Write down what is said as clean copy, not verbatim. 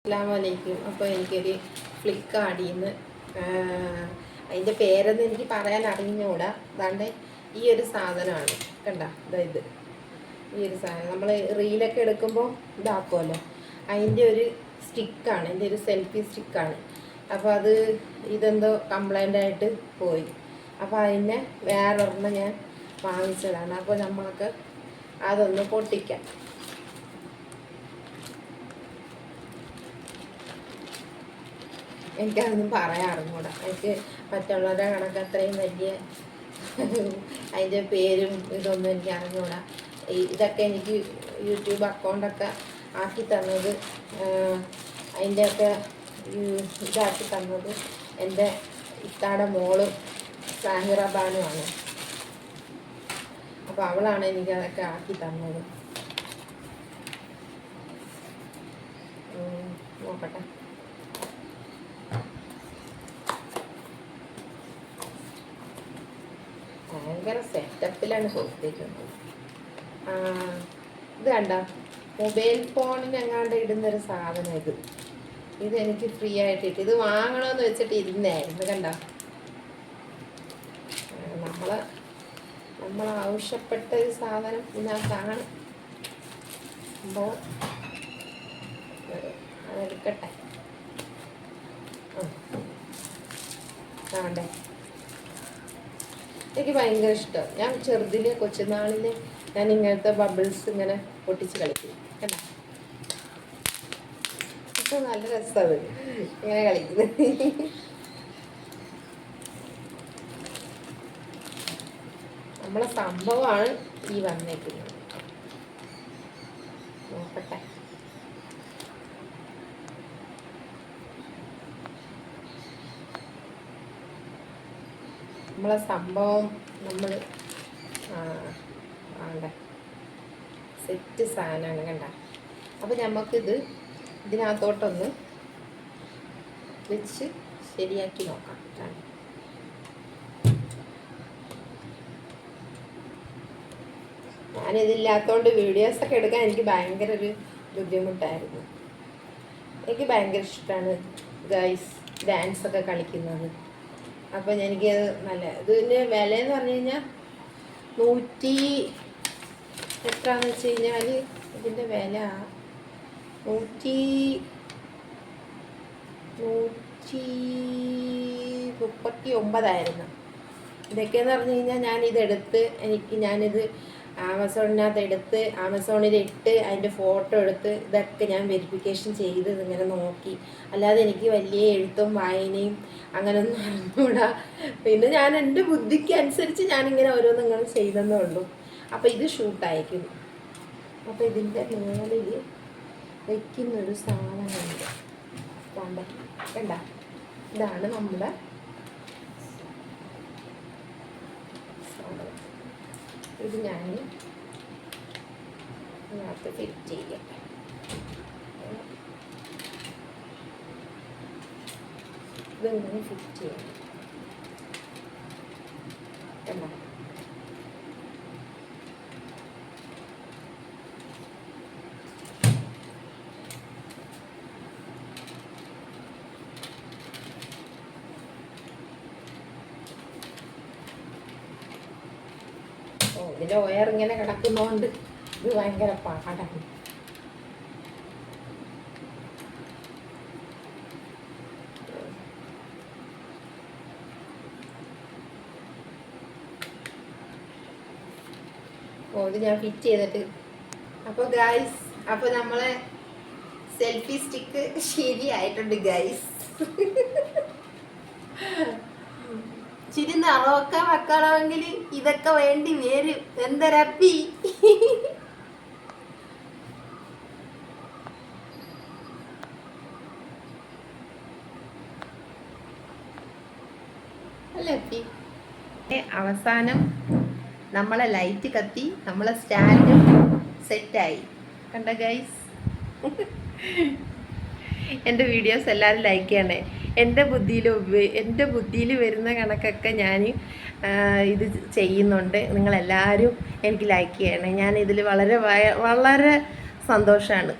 അസ്സലാമലൈക്കും. അപ്പോൾ എനിക്കൊരു ഫ്ലിപ്കാർട്ടിൽ നിന്ന് അതിൻ്റെ പേരൊന്നും എനിക്ക് പറയാൻ അറിഞ്ഞൂടാ. അതാണ്ട് ഈ ഒരു സാധനമാണ് കണ്ട. ഇത് ഈ ഒരു സാധനം നമ്മൾ റീലൊക്കെ എടുക്കുമ്പോൾ ഇതാക്കുമല്ലോ, അതിൻ്റെ ഒരു സ്റ്റിക്കാണ്, എൻ്റെ ഒരു സെൽഫി സ്റ്റിക്കാണ്. അപ്പോൾ ഇതെന്തോ കംപ്ലൈൻ്റ് ആയിട്ട് പോയി. അപ്പോൾ അതിനെ വേറൊരെണ്ണം ഞാൻ വാങ്ങിച്ചതാണ്. അപ്പോൾ നമ്മൾക്ക് അതൊന്ന് പൊട്ടിക്കാം. എനിക്കതൊന്നും പറയാൻ അറിഞ്ഞൂടാ. എനിക്ക് മറ്റുള്ളവരുടെ കണക്ക് അത്രയും വലിയ അതിൻ്റെ പേരും ഇതൊന്നും എനിക്ക് അറിഞ്ഞൂടാ. ഇതൊക്കെ എനിക്ക് യൂട്യൂബ് അക്കൗണ്ടൊക്കെ ആക്കി തന്നത്, അതിൻ്റെയൊക്കെ ഇതാക്കി തന്നത് എൻ്റെ ഇത്താടെ മോളും സാഹിറ ബാനുമാണ്. അപ്പോൾ അവളാണ് എനിക്കതൊക്കെ ആക്കി തന്നത്. നോക്കട്ടെ. ഭയങ്കര സെറ്റപ്പിലാണ് കൊടുത്തിരിക്കുന്നത്. ഇത് കണ്ട, മൊബൈൽ ഫോണിനെങ്ങാണ്ട് ഇടുന്നൊരു സാധനം. ഇതെനിക്ക് ഫ്രീ ആയിട്ട് കിട്ടി. ഇത് വാങ്ങണമെന്ന് വെച്ചിട്ട് ഇരുന്നായിരുന്നു. കണ്ട, നമ്മൾ ആവശ്യപ്പെട്ട ഒരു സാധനം ഇതിനകത്താണ്. അപ്പോൾ അതെടുക്കട്ടെ. കാണണ്ടേ, എനിക്ക് ഭയങ്കര ഇഷ്ടം. ഞാൻ ചെറുതിലെ കൊച്ചുനാളിൽ ഞാൻ ഇങ്ങനത്തെ ബബിൾസ് ഇങ്ങനെ പൊട്ടിച്ച് കളിക്കും. കണ്ടോ, ഇപ്പം നല്ല രസമാണ് ഇങ്ങനെ കളിക്കുന്നത്. നമ്മളെ സംഭവമാണ് ഈ വന്നേക്കുന്നത്. നോക്കട്ടെ. നമ്മളെ സംഭവം നമ്മൾ ആണ്ടെ സെറ്റ് സാധനമാണ്. കണ്ട. അപ്പോൾ നമുക്കിത് ഇതിനകത്തോട്ടൊന്ന് വെച്ച് ശരിയാക്കി നോക്കാം. ഞാനിതില്ലാത്തതുകൊണ്ട് വീഡിയോസൊക്കെ എടുക്കാൻ എനിക്ക് ഭയങ്കര ഒരു ബുദ്ധിമുട്ടായിരുന്നു. എനിക്ക് ഭയങ്കര ഇഷ്ടമാണ് ഗൈസ് ഡാൻസൊക്കെ കളിക്കുന്നത്. അപ്പോൾ എനിക്ക് നല്ല ഇതിൻ്റെ വില എന്ന് പറഞ്ഞു കഴിഞ്ഞാൽ 100 എത്രയാണെന്ന് വെച്ച് കഴിഞ്ഞാൽ ഇതിൻ്റെ വില 139 ഇതൊക്കെയെന്ന് പറഞ്ഞു കഴിഞ്ഞാൽ ഞാനിതെടുത്ത് ഞാനിത് ആമസോണിനകത്ത് എടുത്ത് ആമസോണിലിട്ട് അതിൻ്റെ ഫോട്ടോ എടുത്ത് ഇതൊക്കെ ഞാൻ വെരിഫിക്കേഷൻ ചെയ്ത് ഇങ്ങനെ നോക്കി. അല്ലാതെ എനിക്ക് വലിയ എഴുത്തും വായനയും അങ്ങനെയൊന്നും അറിഞ്ഞൂടാ. പിന്നെ ഞാൻ എൻ്റെ ബുദ്ധിക്ക് അനുസരിച്ച് ഞാനിങ്ങനെ ഓരോന്നും ഇങ്ങനെ ചെയ്തെന്നേ ഉള്ളൂ. അപ്പോൾ ഇത് ഷൂട്ടായിരിക്കും. അപ്പോൾ ഇതിൻ്റെ മുകളിൽ വയ്ക്കുന്നൊരു സാധനമുണ്ട്. കണ്ട, ഇതാണ് നമ്മുടെ സാധനം. ഇത് ഞാൻ ഇതിനകത്ത് ഫിറ്റ് ചെയ്യട്ടെ. ഇതെങ്ങനെ ഫിറ്റ് ചെയ്യണം കണ്ടോ. ഇതിൻ്റെ വയർ ഇങ്ങനെ കിടക്കുന്നതുകൊണ്ട് ഇത് ഭയങ്കര പാടാണ്. ഇത് ഞാൻ ഫിറ്റ് ചെയ്തിട്ട്. അപ്പോൾ ഗൈസ്, അപ്പോൾ നമ്മളെ സെൽഫി സ്റ്റിക്ക് ശരിയായിട്ടുണ്ട് ഗൈസ്. ചിരി നിറമൊക്കെ വെക്കണമെങ്കിൽ ഇതൊക്കെ വേണ്ടി വരും. എന്തരപ്പി അല്ലപ്പി. അവസാനം നമ്മളെ ലൈറ്റ് കത്തി, നമ്മളെ സ്റ്റാൻഡും സെറ്റായി. കണ്ട ഗൈസ്. എൻ്റെ വീഡിയോസ് എല്ലാവരും ലൈക്ക് ചെയ്യണേ. എൻ്റെ ബുദ്ധിയിൽ വരുന്ന കണക്കൊക്കെ ഞാൻ ഇത് ചെയ്യുന്നുണ്ട്. നിങ്ങളെല്ലാവരും എനിക്ക് ലൈക്ക് ചെയ്യണേ. ഞാൻ ഇതിൽ വളരെ വളരെ സന്തോഷമാണ്.